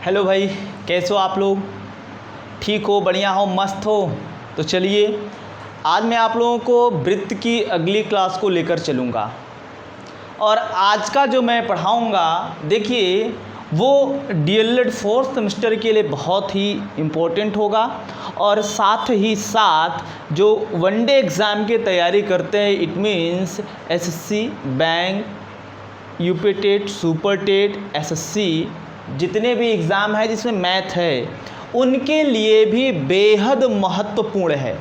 Hello भाई, कैसे हो आप लोग? ठीक हो, बढ़िया हो, मस्त हो? तो चलिए आज मैं आप लोगों को वृत्त की अगली क्लास को लेकर चलूँगा। और आज का जो मैं पढ़ाऊँगा, देखिए वो डीएलएड 4th सेमेस्टर के लिए बहुत ही इम्पोर्टेंट होगा। और साथ ही साथ जो वनडे एग्ज़ाम की तैयारी करते हैं, it means SSC, bank, UP TET, super TET, SSC, जितने भी एग्ज़ाम है जिसमें मैथ है, उनके लिए भी बेहद महत्वपूर्ण है।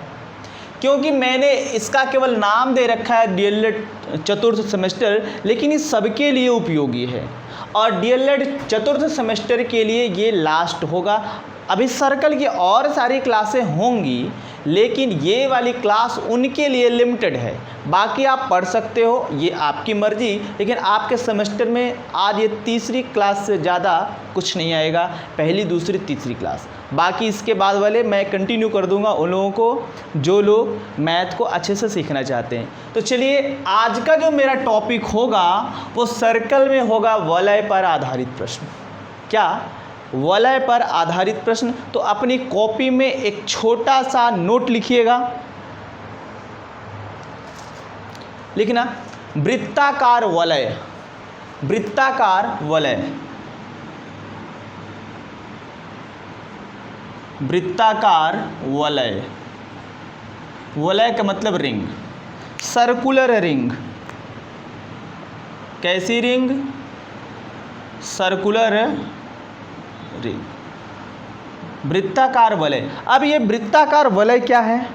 क्योंकि मैंने इसका केवल नाम दे रखा है डीएलएड 4th सेमेस्टर, लेकिन ये सबके लिए उपयोगी है। और डीएलएड 4th सेमेस्टर के लिए ये लास्ट होगा। अभी सर्कल की और सारी क्लासें होंगी, लेकिन ये वाली क्लास उनके लिए लिमिटेड है। बाकी आप पढ़ सकते हो, ये आपकी मर्ज़ी, लेकिन आपके सेमेस्टर में आज ये तीसरी क्लास से ज़्यादा कुछ नहीं आएगा, पहली, दूसरी, तीसरी क्लास। बाकी इसके बाद वाले मैं कंटिन्यू कर दूंगा उन लोगों को जो लोग मैथ को अच्छे से सीखना चाहते हैं। तो चलिए आज का जो मेरा टॉपिक होगा वो सर्कल में होगा वलय पर आधारित प्रश्न। क्या? वलय पर आधारित प्रश्न। तो अपनी कॉपी में एक छोटा सा नोट लिखिएगा, लिखना वृत्ताकार वलय। वृत्ताकार वलय, वृत्ताकार वलय। वलय का मतलब रिंग, सर्कुलर रिंग। कैसी रिंग? सर्कुलर रिंग, वृत्ताकार वलय। अब ये वृत्ताकार वलय क्या है?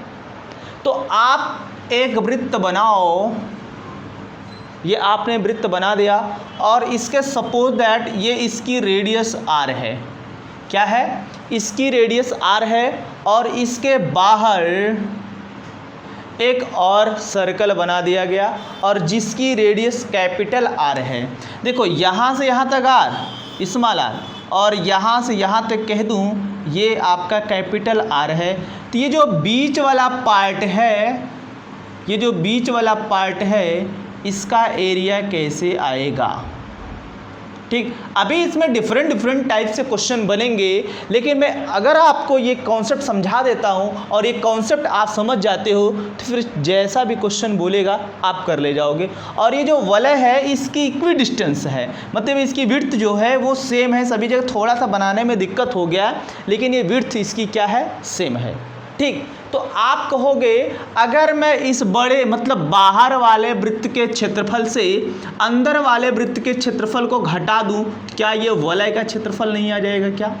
तो आप एक वृत्त बनाओ, ये आपने वृत्त बना दिया और इसके सपोज दैट ये इसकी रेडियस आर है। क्या है? इसकी रेडियस आर है और इसके बाहर एक और सर्कल बना दिया गया और जिसकी रेडियस कैपिटल आर है। देखो यहाँ से यहाँ तक आर, स्मॉल आर, और यहाँ से यहाँ तक कह दूँ ये आपका कैपिटल आर है। तो ये जो बीच वाला पार्ट है, ये जो बीच वाला पार्ट है, इसका एरिया कैसे आएगा? ठीक, अभी इसमें डिफरेंट टाइप से क्वेश्चन बनेंगे, लेकिन मैं अगर आपको ये कॉन्सेप्ट समझा देता हूँ और ये कॉन्सेप्ट आप समझ जाते हो तो फिर जैसा भी क्वेश्चन बोलेगा आप कर ले जाओगे। और ये जो वलय है इसकी इक्वी डिस्टेंस है, मतलब इसकी विड्थ जो है वो सेम है सभी जगह। थोड़ा सा बनाने में दिक्कत हो गया, लेकिन ये विड्थ इसकी क्या है? सेम है। ठीक, तो आप कहोगे अगर मैं इस बड़े मतलब बाहर वाले वृत्त के क्षेत्रफल से अंदर वाले वृत्त के क्षेत्रफल को घटा दूं, क्या ये वलय का क्षेत्रफल नहीं आ जाएगा? क्या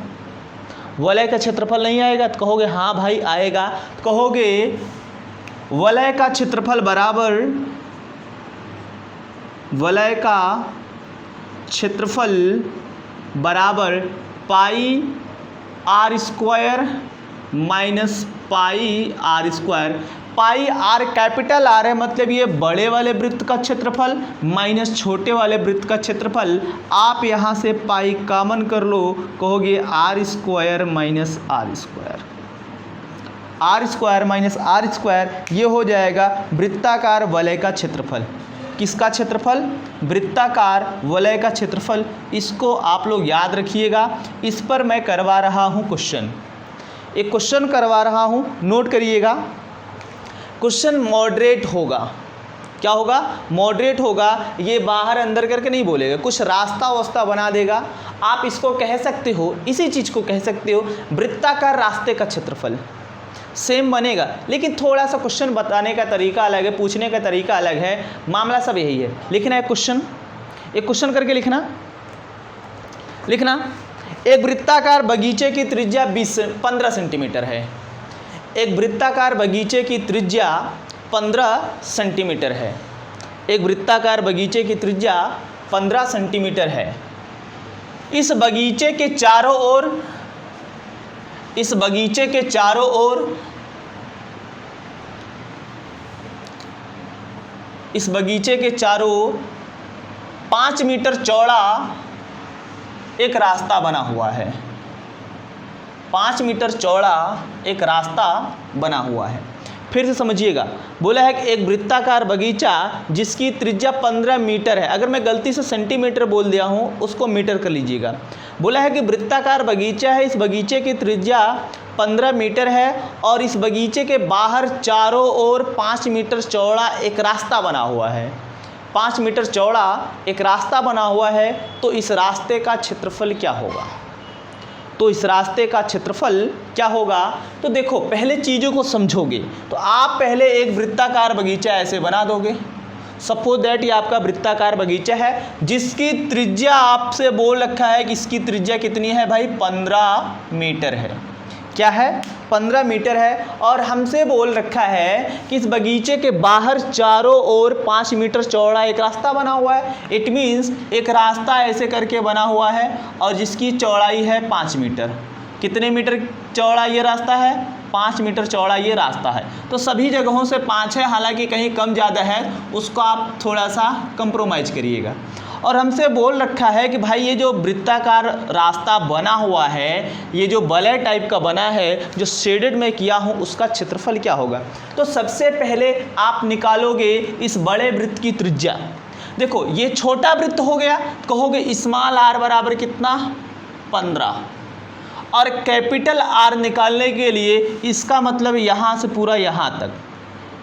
वलय का क्षेत्रफल नहीं आएगा? तो कहोगे हाँ भाई आएगा। तो कहोगे वलय का क्षेत्रफल बराबर, वलय का क्षेत्रफल बराबर pi r square minus pi r square. Pi r capital r है, मतलब ये बड़े वाले वृत्त का क्षेत्रफल माइनस छोटे वाले वृत्त का क्षेत्रफल। आप यहाँ से पाई कॉमन कर लो, कहोगे r square minus r square. R square minus r square, ये हो जाएगा वृत्ताकार वलय का क्षेत्रफल। किसका क्षेत्रफल? वृत्ताकार वलय का क्षेत्रफल। इसको आप लोग याद रखिएगा। इस पर मैं करवा रहा हूँ क्वेश्चन, एक क्वेश्चन करवा रहा हूँ, नोट करिएगा। क्वेश्चन मॉडरेट होगा। क्या होगा? मॉडरेट होगा। ये बाहर अंदर करके नहीं बोलेगा, कुछ रास्ता वास्ता बना देगा। आप इसको कह सकते हो, इसी चीज़ को कह सकते हो वृत्ताकार रास्ते का क्षेत्रफल। सेम बनेगा, लेकिन थोड़ा सा क्वेश्चन बताने का तरीका अलग है, पूछने का तरीका अलग है। मामला सब यही है। लिखना है क्वेश्चन, एक क्वेश्चन करके लिखना। एक वृत्ताकार बगीचे की त्रिज्या 15 सेंटीमीटर है। एक वृत्ताकार बगीचे की त्रिज्या 15 सेंटीमीटर है। एक वृत्ताकार बगीचे की त्रिज्या 15 सेंटीमीटर है। इस बगीचे के चारों ओर, इस बगीचे के चारों ओर, इस बगीचे के चारों ओर 5 मीटर चौड़ा एक रास्ता बना हुआ है। 5 मीटर चौड़ा एक रास्ता बना हुआ है। फिर से समझिएगा, बोला है कि एक वृत्ताकार बगीचा जिसकी त्रिज्या 15 मीटर है। अगर मैं गलती से सेंटीमीटर बोल दिया हूँ, उसको मीटर कर लीजिएगा। बोला है कि वृत्ताकार बगीचा है, इस बगीचे की त्रिज्या 15 मीटर है और इस बगीचे के बाहर चारों ओर 5 मीटर चौड़ा एक रास्ता बना हुआ है। 5 मीटर चौड़ा एक रास्ता बना हुआ है, तो इस रास्ते का क्षेत्रफल क्या होगा? तो इस रास्ते का क्षेत्रफल क्या होगा? तो देखो, पहले चीज़ों को समझोगे तो आप पहले एक वृत्ताकार बगीचा ऐसे बना दोगे। सपोज दैट ये आपका वृत्ताकार बगीचा है जिसकी त्रिज्या आपसे बोल रखा है कि इसकी त्रिज्या कितनी है भाई? 15 मीटर है। क्या है? 15 मीटर है। और हमसे बोल रखा है कि इस बगीचे के बाहर चारों ओर 5 मीटर चौड़ा एक रास्ता बना हुआ है। इट मीन्स एक रास्ता ऐसे करके बना हुआ है और जिसकी चौड़ाई है 5 मीटर। कितने मीटर चौड़ा ये रास्ता है? 5 मीटर चौड़ा ये रास्ता है। तो सभी जगहों से 5 है, हालांकि कहीं कम ज़्यादा है, उसको आप थोड़ा सा कंप्रोमाइज़ करिएगा। और हमसे बोल रखा है कि भाई ये जो वृत्ताकार रास्ता बना हुआ है, ये जो वलय टाइप का बना है, जो शेडेड में किया हूँ, उसका क्षेत्रफल क्या होगा? तो सबसे पहले आप निकालोगे इस बड़े वृत्त की त्रिज्या। देखो, ये छोटा वृत्त हो गया, कहोगे स्मॉल आर बराबर कितना? 15। और कैपिटल आर निकालने के लिए इसका मतलब यहाँ से पूरा यहाँ तक,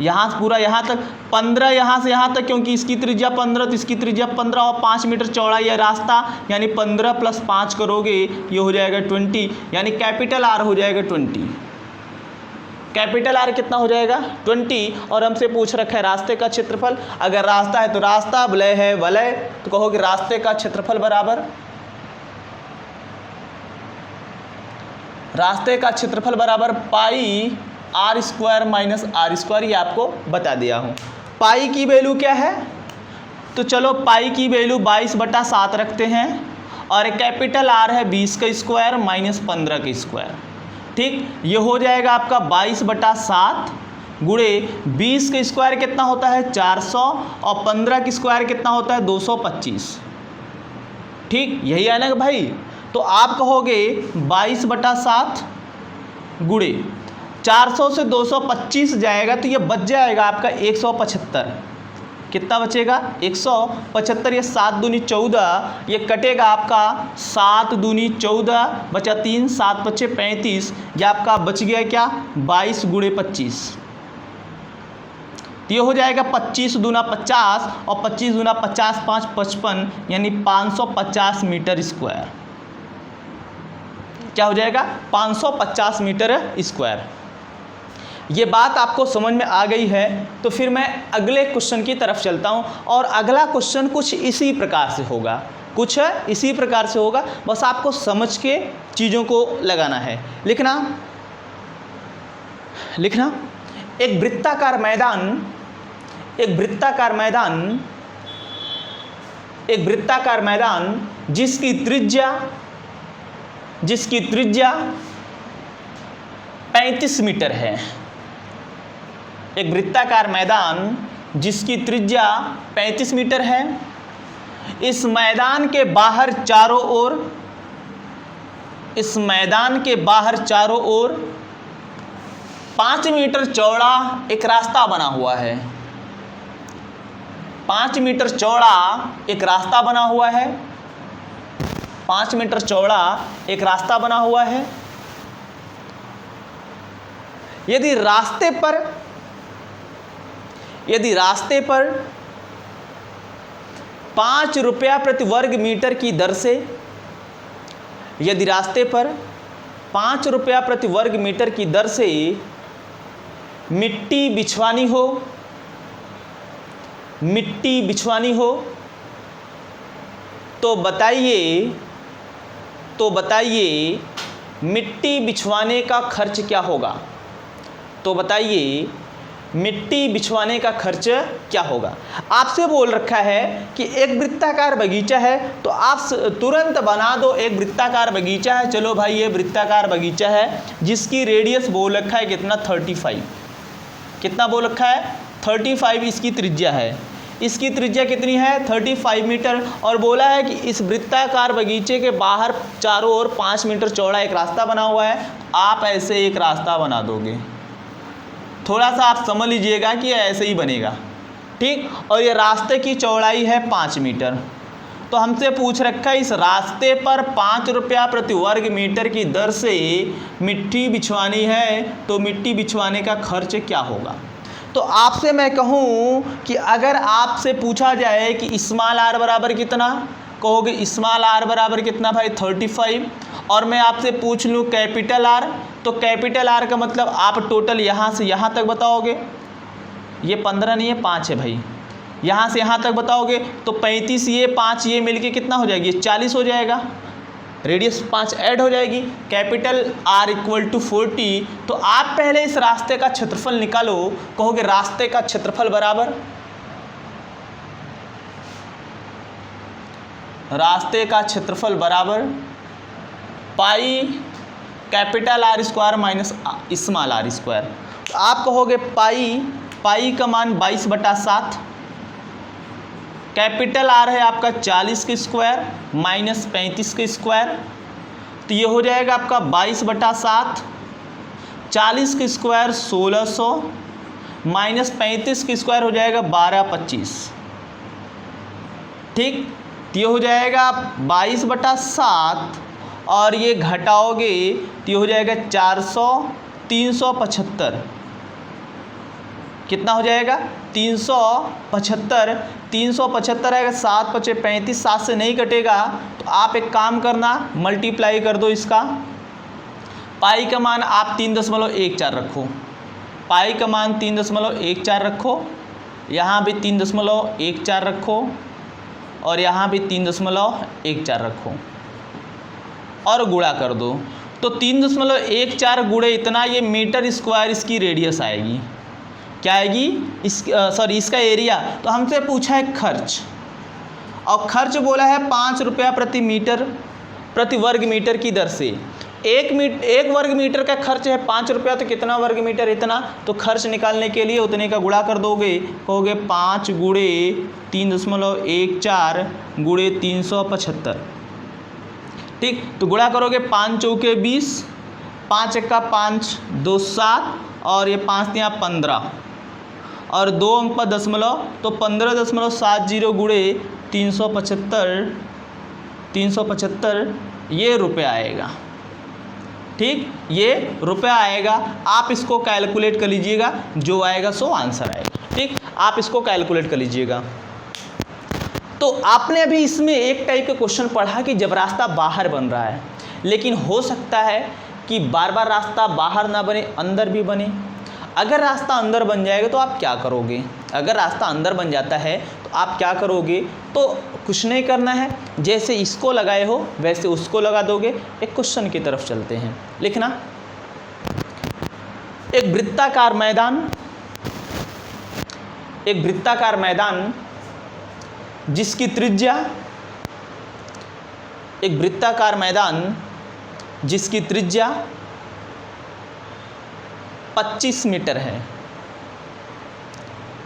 यहाँ से पूरा यहाँ तक 15, यहाँ से यहाँ तक, क्योंकि इसकी त्रिज्या 15 तो इसकी त्रिज्या 15 और 5 मीटर चौड़ा यह रास्ता, यानी 15 + 5 करोगे ये हो जाएगा 20, यानी कैपिटल आर हो जाएगा 20। कैपिटल आर कितना हो जाएगा? 20। और हमसे पूछ रखा है रास्ते का क्षेत्रफल। अगर रास्ता है तो रास्ता, वलय है वलय, तो कहोगे रास्ते का क्षेत्रफल बराबर, रास्ते का क्षेत्रफल बराबर पाई r² - r²। ये आपको बता दिया हूँ। पाई की वैल्यू क्या है? तो चलो पाई की वैल्यू 22/7 रखते हैं और कैपिटल आर है 20 का स्क्वायर - 15 का स्क्वायर। ठीक, ये हो जाएगा आपका 22/7 गुणे 20 का स्क्वायर कितना होता है? 400 और 15 का स्क्वायर कितना होता है? 225। ठीक, यही है ना भाई? तो आप कहोगे 22/7 गुणे 400 से 225 जाएगा तो ये बच जाएगा आपका 175। कितना बचेगा? 175। ये 7 दूनी 14, ये कटेगा आपका 7 दूनी 14, बचा 3, 7 × 5 = 35। ये आपका बच गया क्या? 22 × 25। तो ये हो जाएगा 25 दूना 50 और 25 दूना 50 × 5 = 55, यानी 550 मीटर स्क्वायर। क्या हो जाएगा? 550 मीटर स्क्वायर। ये बात आपको समझ में आ गई है तो फिर मैं अगले क्वेश्चन की तरफ चलता हूँ। और अगला क्वेश्चन कुछ इसी प्रकार से होगा, कुछ इसी प्रकार से होगा। बस आपको समझ के चीज़ों को लगाना है। लिखना एक वृत्ताकार मैदान जिसकी त्रिज्या 35 मीटर है। एक वृत्ताकार मैदान जिसकी त्रिज्या 35 मीटर है। इस मैदान के बाहर चारों ओर 5 मीटर चौड़ा एक रास्ता बना हुआ है। 5 मीटर चौड़ा एक रास्ता बना हुआ है। 5 मीटर चौड़ा एक रास्ता बना हुआ है। यदि रास्ते पर 5 रुपया प्रति वर्ग मीटर की दर से, यदि रास्ते पर 5 रुपया प्रति वर्ग मीटर की दर से मिट्टी बिछवानी हो तो बताइए मिट्टी बिछवाने का खर्च क्या होगा? आपसे बोल रखा है कि एक वृत्ताकार बगीचा है तो आप तुरंत बना दो एक वृत्ताकार बगीचा है। चलो भाई, ये वृत्ताकार बगीचा है जिसकी रेडियस बोल रखा है कितना? 35। कितना बोल रखा है? 35 इसकी त्रिज्या है। इसकी त्रिज्या कितनी है? 35 मीटर। और बोला है कि इस वृत्ताकार बगीचे के बाहर चारों ओर 5 मीटर चौड़ा एक रास्ता बना हुआ है। आप ऐसे एक रास्ता बना दोगे। थोड़ा सा आप समझ लीजिएगा कि ऐसे ही बनेगा। ठीक, और ये रास्ते की चौड़ाई है 5 मीटर तो हमसे पूछ रखा है इस रास्ते पर 5 रुपया प्रति वर्ग मीटर की दर से मिट्टी बिछवानी है, तो मिट्टी बिछवाने का खर्च क्या होगा। तो आपसे मैं कहूँ कि अगर आपसे पूछा जाए कि स्मॉल आर बराबर कितना, कहोगे स्मॉल आर बराबर कितना भाई 35, और मैं आपसे पूछ लूँ कैपिटल आर, तो कैपिटल आर का मतलब आप टोटल यहाँ से यहाँ तक बताओगे, ये 15 नहीं है 5 है भाई, यहाँ से यहाँ तक बताओगे तो 35 ये 5 ये मिलके कितना हो जाएगी, 40 हो जाएगा, रेडियस 5 ऐड हो जाएगी, कैपिटल आर इक्वल टू 40। तो आप पहले इस रास्ते का क्षेत्रफल निकालो, कहोगे रास्ते का क्षेत्रफल बराबर, रास्ते का क्षेत्रफल बराबर pi capital r square minus small r square. तो आप कहोगे पाई का मान 22/7, कैपिटल आर है आपका 40 के स्क्वायर माइनस 35 के स्क्वायर, तो ये हो जाएगा आपका 22/7, 40 के स्क्वायर 1600 माइनस 35 के स्क्वायर हो जाएगा 1225। ठीक, तो ये हो जाएगा 22/7 और ये घटाओगे तो ये हो जाएगा 400, 375, कितना हो जाएगा 375, 375 आएगा, 7 × 5 = 35, 7 से नहीं कटेगा तो आप एक काम करना मल्टीप्लाई कर दो इसका, पाई का मान आप 3.14 रखो, पाई का मान 3.14 रखो, यहाँ भी 3.14 रखो और यहाँ भी 3.14 रखो और गुणा कर दो, तो 3.14 गुणे इतना, ये मीटर स्क्वायर इसकी रेडियस आएगी, क्या आएगी इसका एरिया। तो हमसे पूछा है खर्च, और खर्च बोला है 5 रुपया प्रति वर्ग मीटर की दर से। एक वर्ग मीटर का खर्च है 5 रुपया, तो कितना वर्ग मीटर, इतना, तो खर्च निकालने के लिए उतने का गुणा कर दोगे, कहोगे 5 गुणे 3.14 गुणे 375। ठीक, तो गुणा करोगे 5 चौके 20, 5 × 5 = 2 7 और ये 5 × 15 और 2 अंक पर दशमलव, तो 15.70 गुणे 375 ये रुपया आएगा। ठीक, ये रुपया आएगा, आप इसको कैलकुलेट कर लीजिएगा, जो आएगा सो आंसर आएगा। ठीक, आप इसको कैलकुलेट कर लीजिएगा। तो आपने अभी इसमें एक टाइप का क्वेश्चन पढ़ा कि जब रास्ता बाहर बन रहा है, लेकिन हो सकता है कि बार बार रास्ता बाहर ना बने, अंदर भी बने। अगर रास्ता अंदर बन जाएगा तो आप क्या करोगे, अगर रास्ता अंदर बन जाता है तो आप क्या करोगे, तो कुछ नहीं करना है, जैसे इसको लगाए हो वैसे उसको लगा दोगे। एक क्वेश्चन की तरफ चलते हैं, लिखना, एक वृत्ताकार मैदान जिसकी त्रिज्या, एक वृत्ताकार मैदान जिसकी त्रिज्या 25 मीटर है,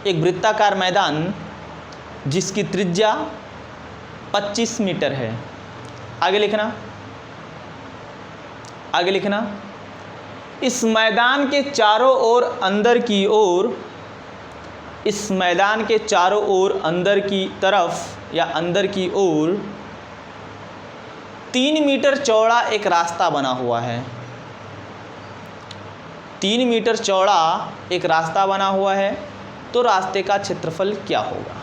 एक वृत्ताकार मैदान जिसकी त्रिज्या 25 मीटर है। आगे लिखना, इस मैदान के चारों ओर अंदर की ओर, इस मैदान के चारों ओर अंदर की तरफ या अंदर की ओर 3 मीटर चौड़ा एक रास्ता बना हुआ है, 3 मीटर चौड़ा एक रास्ता बना हुआ है, तो रास्ते का क्षेत्रफल क्या होगा,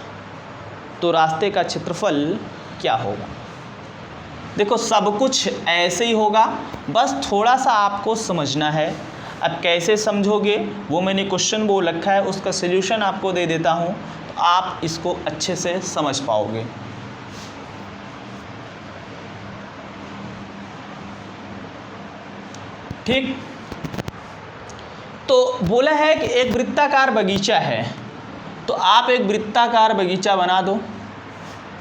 तो रास्ते का क्षेत्रफल क्या होगा। देखो सब कुछ ऐसे ही होगा, बस थोड़ा सा आपको समझना है। अब कैसे समझोगे वो मैंने क्वेश्चन बोल रखा है, उसका सल्यूशन आपको दे देता हूँ, तो आप इसको अच्छे से समझ पाओगे। ठीक, तो बोला है कि एक वृत्ताकार बगीचा है, तो आप एक वृत्ताकार बगीचा बना दो।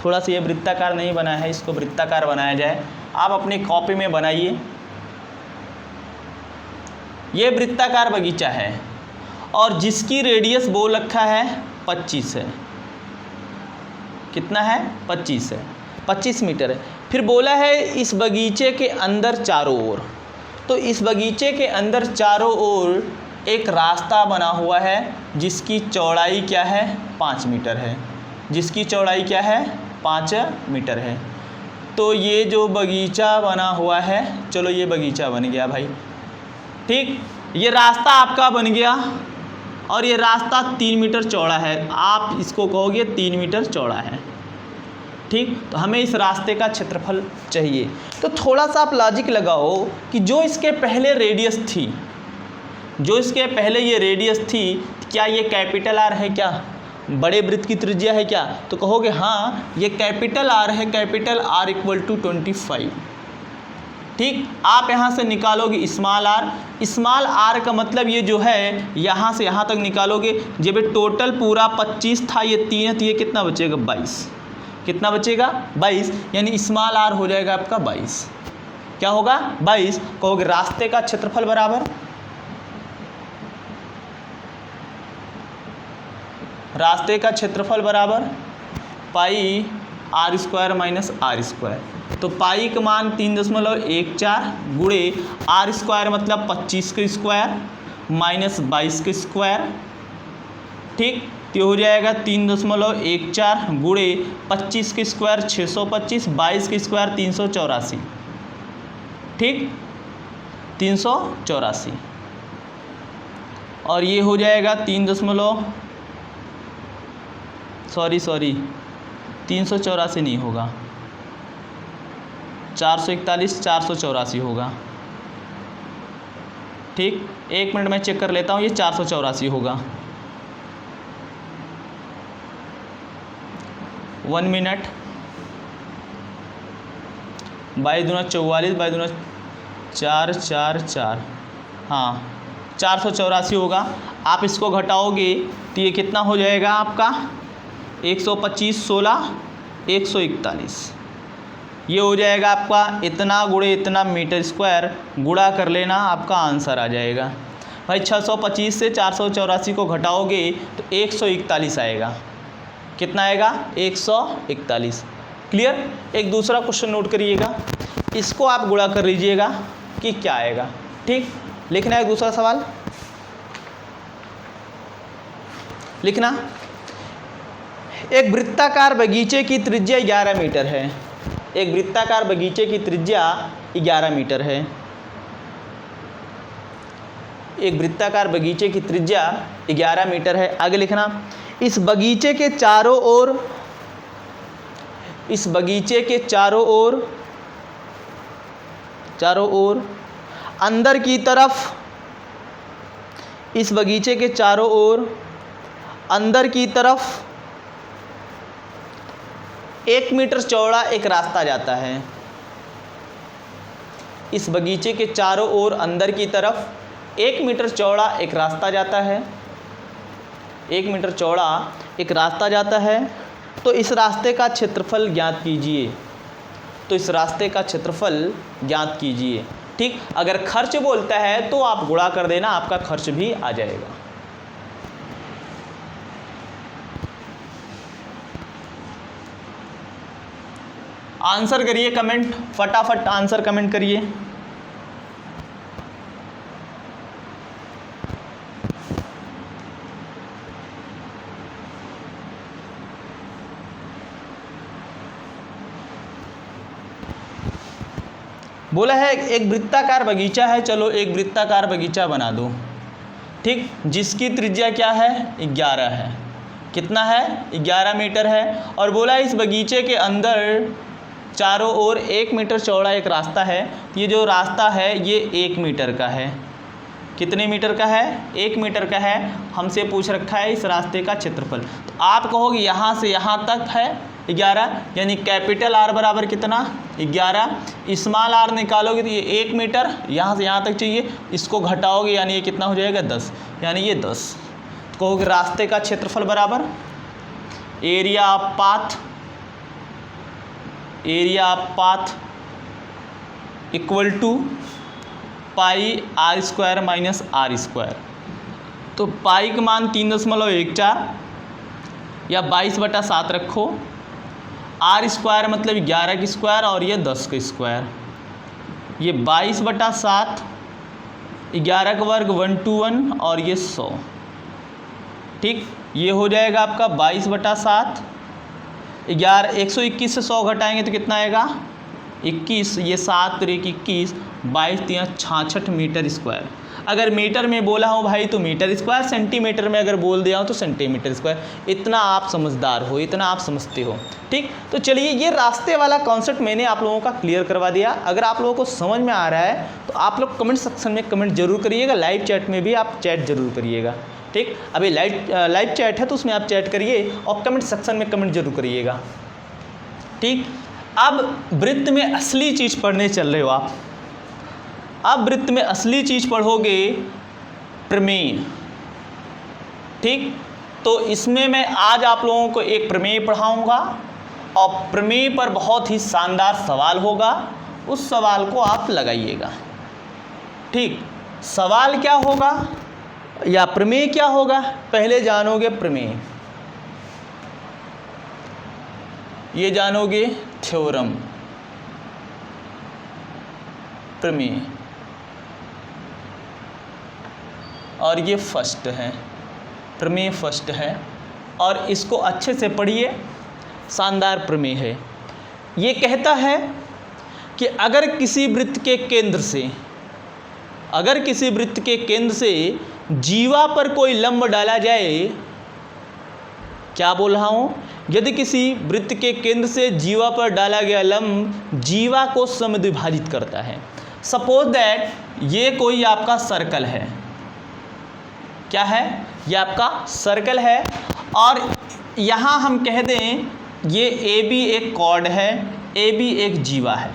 थोड़ा सा ये वृत्ताकार नहीं बना है, इसको वृत्ताकार बनाया जाए। आप अपनी कॉपी में बनाइए, ये वृत्ताकार बगीचा है और जिसकी रेडियस बोल रखा है 25 है, कितना है 25 है, 25 मीटर है। फिर बोला है इस बगीचे के अंदर चारों ओर, तो इस बगीचे के अंदर चारों ओर एक रास्ता बना हुआ है जिसकी चौड़ाई क्या है 5 मीटर है, जिसकी चौड़ाई क्या है 5 मीटर है। तो ये जो बगीचा बना हुआ है, चलो ये बगीचा बन गया भाई, ठीक। ये रास्ता आपका बन गया और ये रास्ता 3 मीटर चौड़ा है, आप इसको कहोगे 3 मीटर चौड़ा है, ठीक। तो हमें इस रास्ते का क्षेत्रफल चाहिए। तो थोड़ा सा आप लॉजिक लगाओ कि जो इसके पहले रेडियस थी, जो इसके पहले ये रेडियस थी, क्या ये कैपिटल आर है, क्या बड़े वृत्त की त्रिज्या है क्या? तो कहोगे हाँ ये कैपिटल आर है, कैपिटल आर इक्वल टू 25, ठीक। आप यहाँ से निकालोगे स्मॉल आर, स्मॉल आर का मतलब ये जो है यहाँ से यहाँ तक निकालोगे। जब टोटल पूरा 25 था, ये 3 है, तो ये कितना बचेगा 22, कितना बचेगा 22, यानी स्मॉल आर हो जाएगा आपका 22। क्या होगा 22। कहोगे रास्ते का क्षेत्रफल बराबर, रास्ते का क्षेत्रफल बराबर pi r square minus r square. तो पाई का मान 3.14 गुणे आर स्क्वायर मतलब 25 का स्क्वायर माइनस 22 का स्क्वायर, ठीक। तो हो जाएगा 3.14 गुणे 25 का स्क्वायर 625, 22 का स्क्वायर 384, ठीक, 384। और ये हो जाएगा 384 नहीं होगा, 441, 484 होगा, ठीक। 1 मिनट में चेक कर लेता हूँ, ये 484 होगा। 1 मिनट, 22 दूना 44, 22 दूना 4, 4, 4, हाँ 484 होगा। आप इसको घटाओगे तो ये कितना हो जाएगा आपका 125, 16, 141। ये हो जाएगा आपका इतना गुणे इतना मीटर स्क्वायर, गुणा कर लेना, आपका आंसर आ जाएगा भाई। 625 से 484 को घटाओगे तो 141 आएगा। कितना आएगा 141। क्लियर। एक दूसरा क्वेश्चन नोट करिएगा, इसको आप गुणा कर लीजिएगा कि क्या आएगा, ठीक। लिखना है दूसरा सवाल, लिखना। एक वृत्ताकार बगीचे की त्रिज्या 11 मीटर है, एक वृत्ताकार बगीचे की त्रिज्या 11 मीटर है, एक वृत्ताकार बगीचे की त्रिज्या 11 मीटर है। आगे लिखना, इस बगीचे के चारों ओर, इस बगीचे के चारों ओर अंदर की तरफ, इस बगीचे के चारों ओर अंदर की तरफ 1 मीटर चौड़ा एक रास्ता जाता है। इस बगीचे के चारों ओर अंदर की तरफ 1 मीटर चौड़ा एक रास्ता जाता है, 1 मीटर चौड़ा एक रास्ता जाता है। तो इस रास्ते का क्षेत्रफल ज्ञात कीजिए, तो इस रास्ते का क्षेत्रफल ज्ञात कीजिए, ठीक। अगर खर्च बोलता है तो आप गुणा कर देना, आपका खर्च भी आ जाएगा। आंसर करिए, कमेंट फटाफट आंसर कमेंट करिए। बोला है एक वृत्ताकार बगीचा है, चलो एक वृत्ताकार बगीचा बना दो, ठीक। जिसकी त्रिज्या क्या है 11 है, कितना है 11 मीटर है। और बोला इस बगीचे के अंदर चारों ओर 1 मीटर चौड़ा एक रास्ता है। ये जो रास्ता है ये 1 मीटर का है। कितने मीटर का है 1 मीटर का है। हमसे पूछ रखा है इस रास्ते का क्षेत्रफल। तो आप कहोगे यहाँ से यहाँ तक है 11, यानी कैपिटल आर बराबर कितना 11। स्मॉल आर निकालोगे तो ये 1 मीटर, यहाँ से यहाँ तक चाहिए, इसको घटाओगे यानी ये कितना हो जाएगा 10, यानी ये 10। तो कहोगे रास्ते का क्षेत्रफल बराबर area of path, area of path equal to pi r square minus r square. तो पाई का मान 3.14 या 22/7 रखो, आर स्क्वायर मतलब 11 का स्क्वायर और ये 10 का स्क्वायर, ये 22/7, 11 का वर्ग 121 और ये 100, ठीक। ये हो जाएगा आपका 22/7 11 121 से 100 घटाएंगे तो कितना आएगा 21, ये 7 3 21, 22 3 66 मीटर स्क्वायर। अगर मीटर में बोला हो भाई तो मीटर स्क्वायर, सेंटीमीटर में अगर बोल दिया हो तो सेंटीमीटर स्क्वायर। इतना आप समझदार हो, इतना आप समझते हो। ठीक, तो चलिए ये रास्ते वाला कॉन्सेप्ट मैंने आप लोगों का क्लियर करवा दिया। अगर आप लोगों को समझ में आ रहा है तो आप लोग कमेंट सेक्शन में कमेंट जरूर करिएगा, लाइव चैट में भी आप चैट जरूर करिएगा। ठीक, अभी लाइव चैट है तो उसमें आप चैट करिए और कमेंट सेक्शन में कमेंट जरूर करिएगा। ठीक, अब वृत्त में असली चीज़ पढ़ने चल रहे हो आप। अब वृत्त में असली चीज़ पढ़ोगे प्रमेय। ठीक, तो इसमें मैं आज आप लोगों को एक प्रमेय पढ़ाऊंगा और प्रमेय पर बहुत ही शानदार सवाल होगा, उस सवाल को आप लगाइएगा। ठीक, सवाल क्या होगा या प्रमेय क्या होगा, पहले जानोगे प्रमेय, ये जानोगे थ्योरम, प्रमेय, और ये फर्स्ट है, प्रमेय फर्स्ट है। और इसको अच्छे से पढ़िए, शानदार प्रमेय है। ये कहता है कि अगर किसी वृत्त के केंद्र से जीवा पर कोई लंब डाला जाए, क्या बोल रहा हूँ, यदि किसी वृत्त के केंद्र से जीवा पर डाला गया लंब जीवा को समद्विभाजित करता है। सपोज दैट ये कोई आपका सर्कल है, क्या है, ये आपका सर्कल है, और यहाँ हम कह दें ये ए बी एक कॉर्ड है, ए बी एक जीवा है,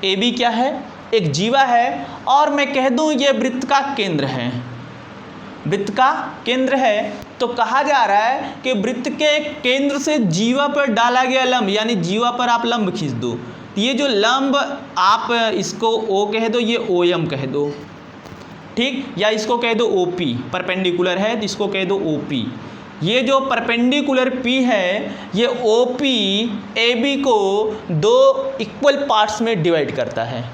ए बी क्या है, एक जीवा है, और मैं कह दूँ ये वृत्त का केंद्र है, वृत्त का केंद्र है। तो कहा जा रहा है कि वृत्त के केंद्र से जीवा पर डाला गया लंब, यानी जीवा पर आप लंब खींच दो, ये जो लंब आप इसको ओ कह दो, ये ओ एम कह दो। ठीक, या इसको कह दो ओ पी, परपेंडिकुलर है तो इसको कह दो ओ पी। ये जो परपेंडिकुलर पी है ये ओ पी ए बी को दो इक्वल पार्ट्स में डिवाइड करता है,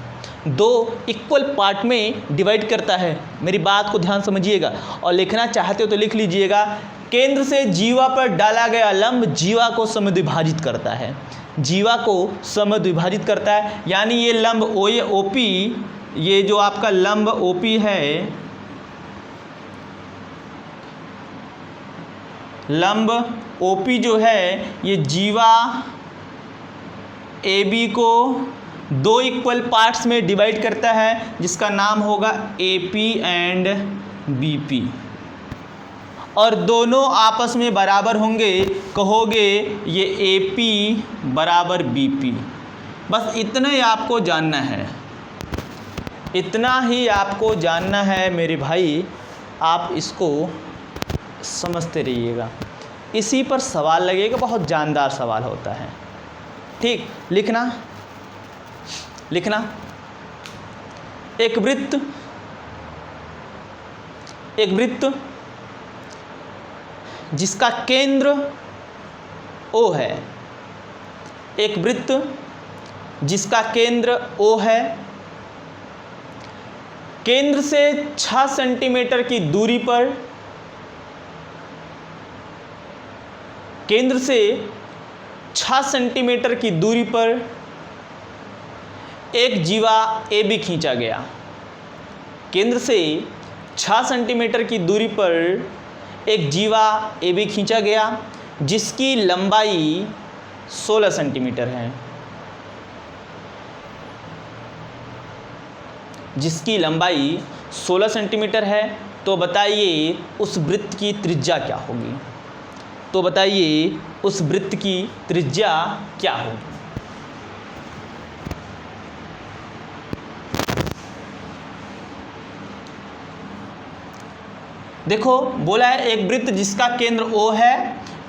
दो इक्वल पार्ट में डिवाइड करता है। मेरी बात को ध्यान समझिएगा और लिखना चाहते हो तो लिख लीजिएगा। केंद्र से जीवा पर डाला गया लंब जीवा को समद्विभाजित करता है, जीवा को समद्विभाजित करता है, यानी ये लंब ओ ए ओ पी, ये जो आपका लंब ओ पी है, लंब ओ पी जो है ये जीवा ए बी को दो इक्वल पार्ट्स में डिवाइड करता है, जिसका नाम होगा A P and B P, और दोनों आपस में बराबर होंगे, कहोगे ये ए पी बराबर बी पी। बस इतना ही आपको जानना है, इतना ही आपको जानना है मेरे भाई, आप इसको समझते रहिएगा। इसी पर सवाल लगेगा, बहुत जानदार सवाल होता है। ठीक, लिखना एक वृत्त जिसका केंद्र O है, एक वृत्त जिसका केंद्र O है, केंद्र से 6 सेंटीमीटर की दूरी पर, केंद्र से 6 सेंटीमीटर की दूरी पर एक जीवा ए बी खींचा गया। केंद्र से 6 सेंटीमीटर की दूरी पर एक जीवा ए बी खींचा गया, जिसकी लंबाई 16 सेंटीमीटर है, जिसकी लंबाई 16 सेंटीमीटर है। तो बताइए उस वृत्त की त्रिज्या क्या होगी, तो बताइए उस वृत्त की त्रिज्या क्या होगी। देखो बोला है एक वृत्त जिसका केंद्र O है,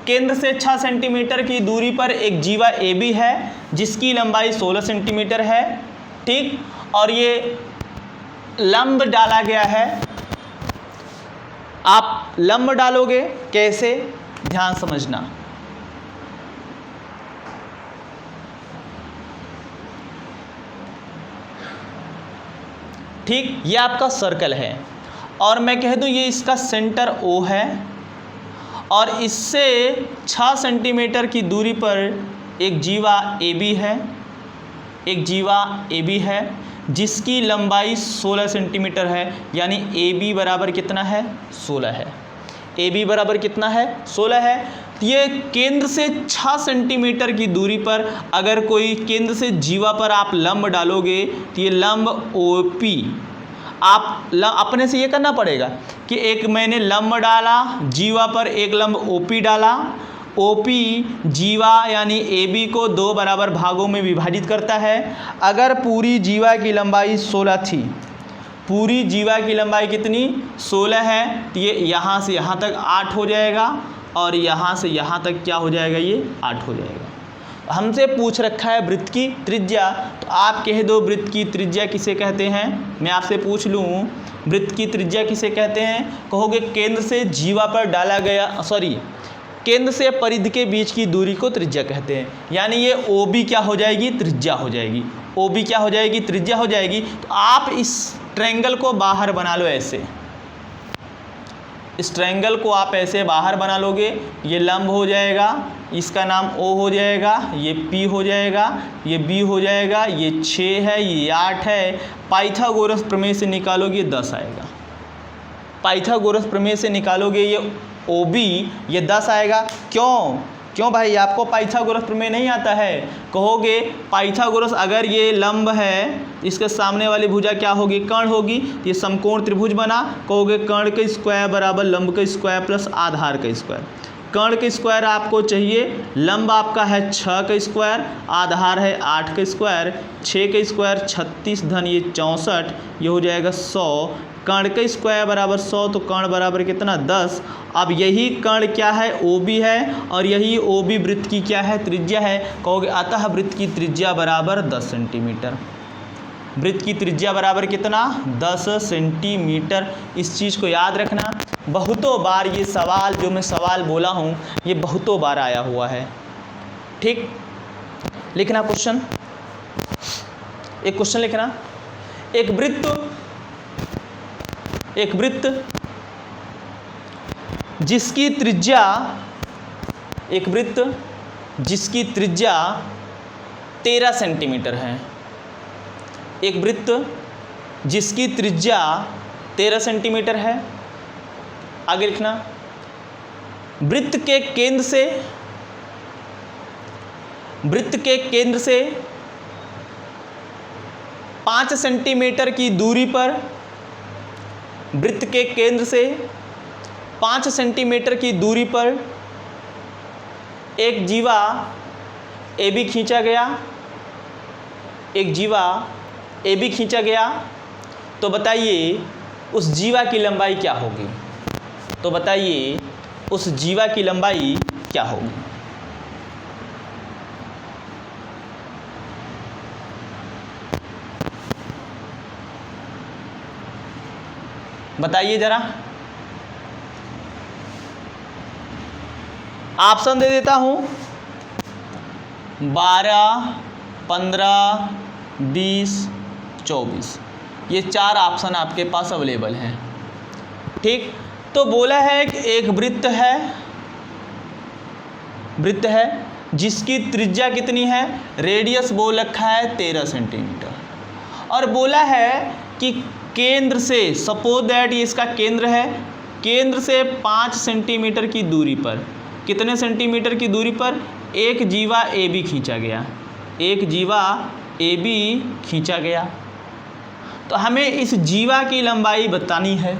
केंद्र से 6 सेंटीमीटर की दूरी पर एक जीवा ए बी है, जिसकी लंबाई 16 सेंटीमीटर है। ठीक, और ये लंब डाला गया है। आप लंब डालोगे कैसे, ध्यान समझना। ठीक, ये आपका सर्कल है और मैं कह दूं ये इसका सेंटर O है और इससे 6 सेंटीमीटर की दूरी पर एक जीवा AB है, एक जीवा AB है जिसकी लंबाई 16 सेंटीमीटर है, यानी AB बराबर कितना है 16 है। AB बराबर कितना है 16 है। ये केंद्र से 6 सेंटीमीटर की दूरी पर अगर कोई केंद्र से जीवा पर आप लंब डालोगे तो ये लंब OP आप अपने से ये करना पड़ेगा कि एक मैंने लंब डाला जीवा पर, एक लंब OP डाला। OP जीवा यानी AB को 2 बराबर भागों में विभाजित करता है। अगर पूरी जीवा की लंबाई 16 थी, पूरी जीवा की लंबाई कितनी 16 है, तो ये यहाँ से यहाँ तक 8 हो जाएगा और यहाँ से यहाँ तक क्या हो जाएगा, ये 8 हो जाएगा। हमसे पूछ रखा है वृत्त की त्रिज्या, तो आप कह दो वृत्त की त्रिज्या किसे कहते हैं। मैं आपसे पूछ लूँ वृत्त की त्रिज्या किसे कहते हैं, कहोगे केंद्र से जीवा पर डाला गया केंद्र से परिधि के बीच की दूरी को त्रिज्या कहते हैं। यानी ये OB क्या हो जाएगी, त्रिज्या हो जाएगी। OB क्या हो जाएगी, त्रिज्या हो जाएगी। तो आप इस ट्रायंगल को बाहर बना लो ऐसे, इस ट्रायंगल को आप ऐसे बाहर बना लोगे, ये लंब हो जाएगा, इसका नाम O हो जाएगा, ये P हो जाएगा, ये B हो जाएगा, ये 6 है, ये 8 है। पाइथागोरस प्रमेय से निकालोगे ये 10 आएगा। पाइथागोरस प्रमेय से निकालोगे ये OB ये 10 आएगा। क्यों भाई, आपको पाइथागोरस प्रमेय नहीं आता है। कहोगे पाइथागोरस अगर ये लंब है, इसके सामने वाली भुजा क्या होगी, कर्ण होगी, ये समकोण त्रिभुज बना। कहोगे कर्ण का स्क्वायर बराबर लंब का स्क्वायर प्लस आधार का स्क्वायर। कर्ण का स्क्वायर आपको चाहिए, लंब आपका है 6 का स्क्वायर, आधार है 8 का स्क्वायर, 6 का स्क्वायर 36 धन ये 64, ये हो जाएगा 100। कर्ण का स्क्वायर बराबर 100, तो कर्ण बराबर कितना 10। अब यही कर्ण क्या है, OB है, और यही OB वृत्त की क्या है, त्रिज्या है। कहोगे अतः वृत्त की त्रिज्या बराबर 10 सेंटीमीटर। वृत्त की त्रिज्या बराबर कितना, 10 सेंटीमीटर। इस चीज़ को याद रखना। बहुतों बार ये सवाल जो मैं सवाल बोला हूँ ये बहुतों बार आया हुआ है। ठीक, लिखना क्वेश्चन, एक क्वेश्चन लिखना। एक वृत्त जिसकी त्रिज्या, एक वृत्त जिसकी त्रिज्या 13 सेंटीमीटर है, एक वृत्त जिसकी त्रिज्या 13 सेंटीमीटर है। आगे लिखना, वृत्त के केंद्र से 5 सेंटीमीटर की दूरी पर, वृत्त के केंद्र से 5 सेंटीमीटर की दूरी पर एक जीवा AB खींचा गया, एक जीवा AB खींचा गया। तो बताइए उस जीवा की लंबाई क्या होगी, तो बताइए उस जीवा की लंबाई क्या होगी। बताइए जरा, ऑप्शन दे देता हूं, 12, 15, 20, 24, ये 4 ऑप्शन आपके पास अवेलेबल हैं। ठीक, तो बोला है कि एक वृत्त है जिसकी त्रिज्या कितनी है, रेडियस बोल रखा है 13 सेंटीमीटर, और बोला है कि केंद्र से, सपोज दैट ये इसका केंद्र है, केंद्र से 5 सेंटीमीटर की दूरी पर, कितने सेंटीमीटर की दूरी पर, एक जीवा AB खींचा गया, एक जीवा AB खींचा गया। तो हमें इस जीवा की लंबाई बतानी है,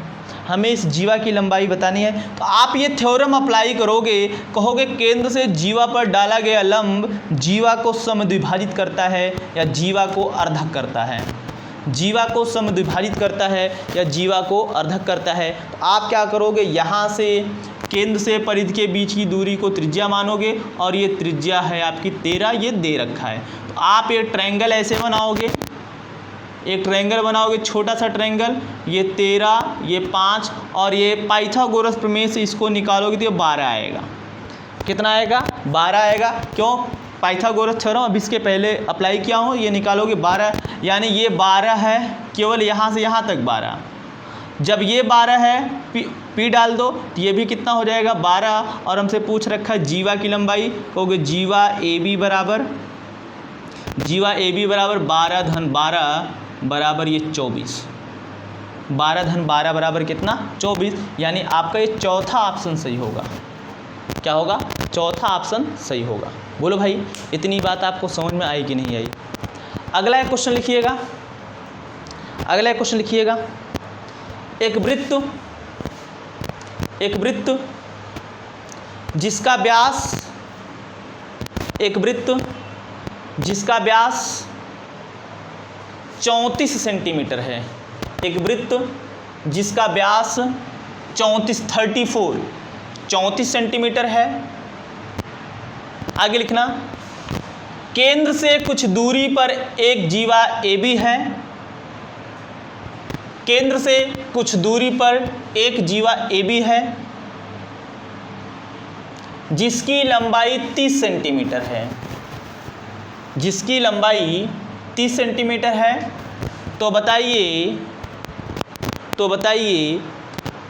हमें इस जीवा की लंबाई बतानी है। तो आप ये थ्योरम अप्लाई करोगे, कहोगे केंद्र से जीवा पर डाला गया लंब जीवा को समद्विभाजित करता है या जीवा को अर्धक करता है, जीवा को समद्विभाजित करता है या जीवा को अर्धक करता है। तो आप क्या करोगे, यहाँ से केंद्र से परिधि के बीच की दूरी को त्रिज्या मानोगे, और ये त्रिज्या है आपकी 13, ये दे रखा है। तो आप ये ट्रायंगल ऐसे बनाओगे, एक ट्रायंगल बनाओगे, छोटा सा ट्रायंगल, ये 13, ये 5, और ये पाइथागोरस प्रमेय से इसको निकालोगे तो ये 12 आएगा। कितना आएगा, 12 आएगा। क्यों, पाइथागोरस थ्योरम अब इसके पहले अप्लाई किया हूँ, ये निकालोगे 12, यानी ये 12 है, केवल यहाँ से यहाँ तक 12। जब ये 12 है P डाल दो तो ये भी कितना हो जाएगा 12। और हमसे पूछ रखा है जीवा की लंबाई, कहोगे जीवा AB बराबर 12 धन 12 बराबर ये 24। 12 धन 12 बराबर कितना 24, यानी आपका ये चौथा ऑप्शन सही होगा। क्या होगा? चौथा ऑप्शन सही होगा। बोलो भाई इतनी बात आपको समझ में आई कि नहीं आई? अगला एक क्वेश्चन लिखिएगा, अगला एक क्वेश्चन लिखिएगा। एक वृत्त जिसका व्यास 34 सेंटीमीटर है। एक वृत्त जिसका व्यास 34 सेंटीमीटर है। आगे लिखना, केंद्र से कुछ दूरी पर एक जीवा AB है। केंद्र से कुछ दूरी पर एक जीवा AB है जिसकी लंबाई 30 सेंटीमीटर है। जिसकी लंबाई 30 सेंटीमीटर है। तो बताइए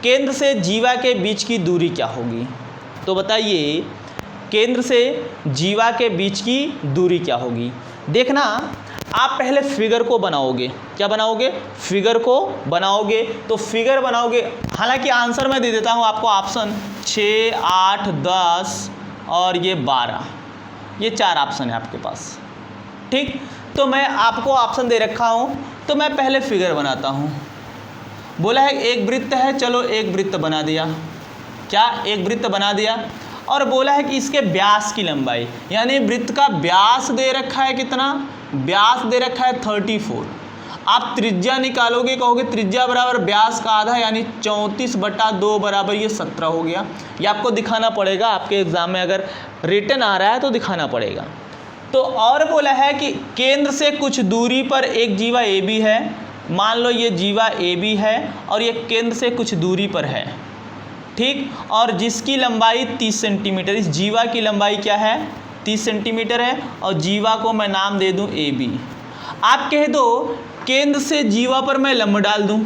केंद्र से जीवा के बीच की दूरी क्या होगी? तो बताइए केंद्र से जीवा के बीच की दूरी क्या होगी? देखना, आप पहले फिगर को बनाओगे। क्या बनाओगे? फिगर को बनाओगे। तो फिगर बनाओगे, हालांकि आंसर मैं दे देता हूँ आपको, ऑप्शन 6, 8, 10 और ये 12, ये 4 ऑप्शन है आपके पास। ठीक, तो मैं आपको ऑप्शन दे रखा हूँ, तो मैं पहले फिगर बनाता हूँ। बोला है एक वृत्त है, चलो एक वृत्त बना दिया। क्या? एक वृत्त बना दिया। और बोला है कि इसके व्यास की लंबाई, यानी वृत्त का व्यास दे रखा है कितना? व्यास दे रखा है 34। आप त्रिज्या निकालोगे, कहोगे त्रिज्या बराबर व्यास का आधा, यानी 34/2 बराबर ये 17 हो गया। ये आपको दिखाना पड़ेगा, आपके एग्जाम में अगर रिटन आ रहा है तो दिखाना पड़ेगा। तो और बोला है कि केंद्र से कुछ दूरी पर एक जीवा AB है। मान लो ये जीवा AB है और ये केंद्र से कुछ दूरी पर है। ठीक, और जिसकी लंबाई 30 सेंटीमीटर, इस जीवा की लंबाई क्या है? 30 सेंटीमीटर है। और जीवा को मैं नाम दे दूं AB। आप कह दो केंद्र से जीवा पर मैं लंब डाल दूं।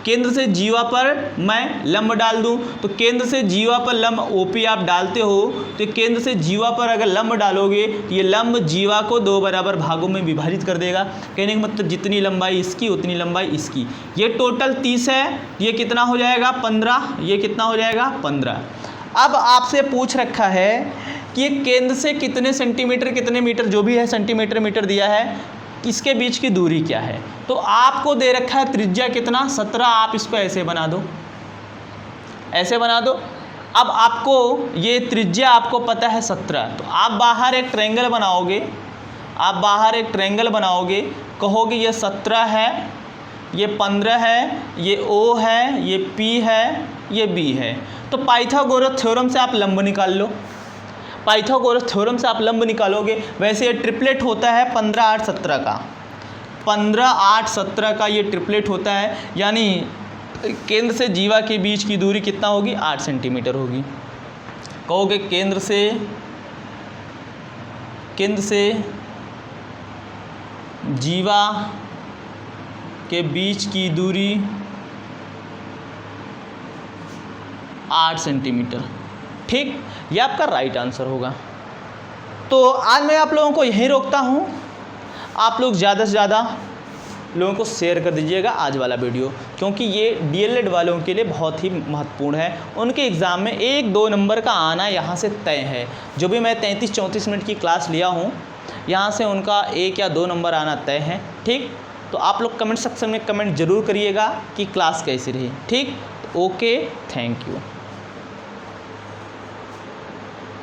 केंद्र से जीवा पर मैं लंब डाल दूं, तो केंद्र से जीवा पर लंब OP आप डालते हो, तो केंद्र से जीवा पर अगर लंब डालोगे तो ये लंब जीवा को 2 बराबर भागों में विभाजित कर देगा। कहने का मतलब जितनी लंबाई इसकी उतनी लंबाई इसकी। ये टोटल 30 है, ये कितना हो जाएगा 15, ये कितना हो जाएगा 15। अब आपसे पूछ रखा है कि ये केंद्र से कितने सेंटीमीटर, कितने मीटर, जो भी है सेंटीमीटर मीटर दिया है, इसके बीच की दूरी क्या है? तो आपको दे रखा है त्रिज्या कितना? 17। आप इसको ऐसे बना दो, ऐसे बना दो। अब आपको ये त्रिज्या आपको पता है 17, तो आप बाहर एक ट्रायंगल बनाओगे। आप बाहर एक ट्रायंगल बनाओगे, कहोगे ये 17 है, ये 15 है, ये O है, ये P है, ये B है। तो पाइथागोरस थ्योरम से आप लंब निकाल लो। पाइथागोरस थ्योरम से आप लंब निकालोगे। वैसे ये ट्रिपलेट होता है 15, 8, 17 का। 15, 8, 17 का ये ट्रिपलेट होता है, यानी केंद्र से जीवा के बीच की दूरी कितना होगी? 8 सेंटीमीटर होगी। कहोगे केंद्र से जीवा के बीच की दूरी 8 सेंटीमीटर। ठीक, ये आपका राइट आंसर होगा। तो आज मैं आप लोगों को यहीं रोकता हूँ। आप लोग ज़्यादा से ज़्यादा लोगों को शेयर कर दीजिएगा आज वाला वीडियो, क्योंकि ये DLED वालों के लिए बहुत ही महत्वपूर्ण है। उनके एग्ज़ाम में 1-2 नंबर का आना यहाँ से तय है। जो भी मैं 33-34 मिनट की क्लास लिया हूँ, यहाँ से उनका 1 या 2 नंबर आना तय है। ठीक, तो आप लोग कमेंट सेक्शन में कमेंट ज़रूर करिएगा कि क्लास कैसी रही। ठीक, ओके, थैंक यू।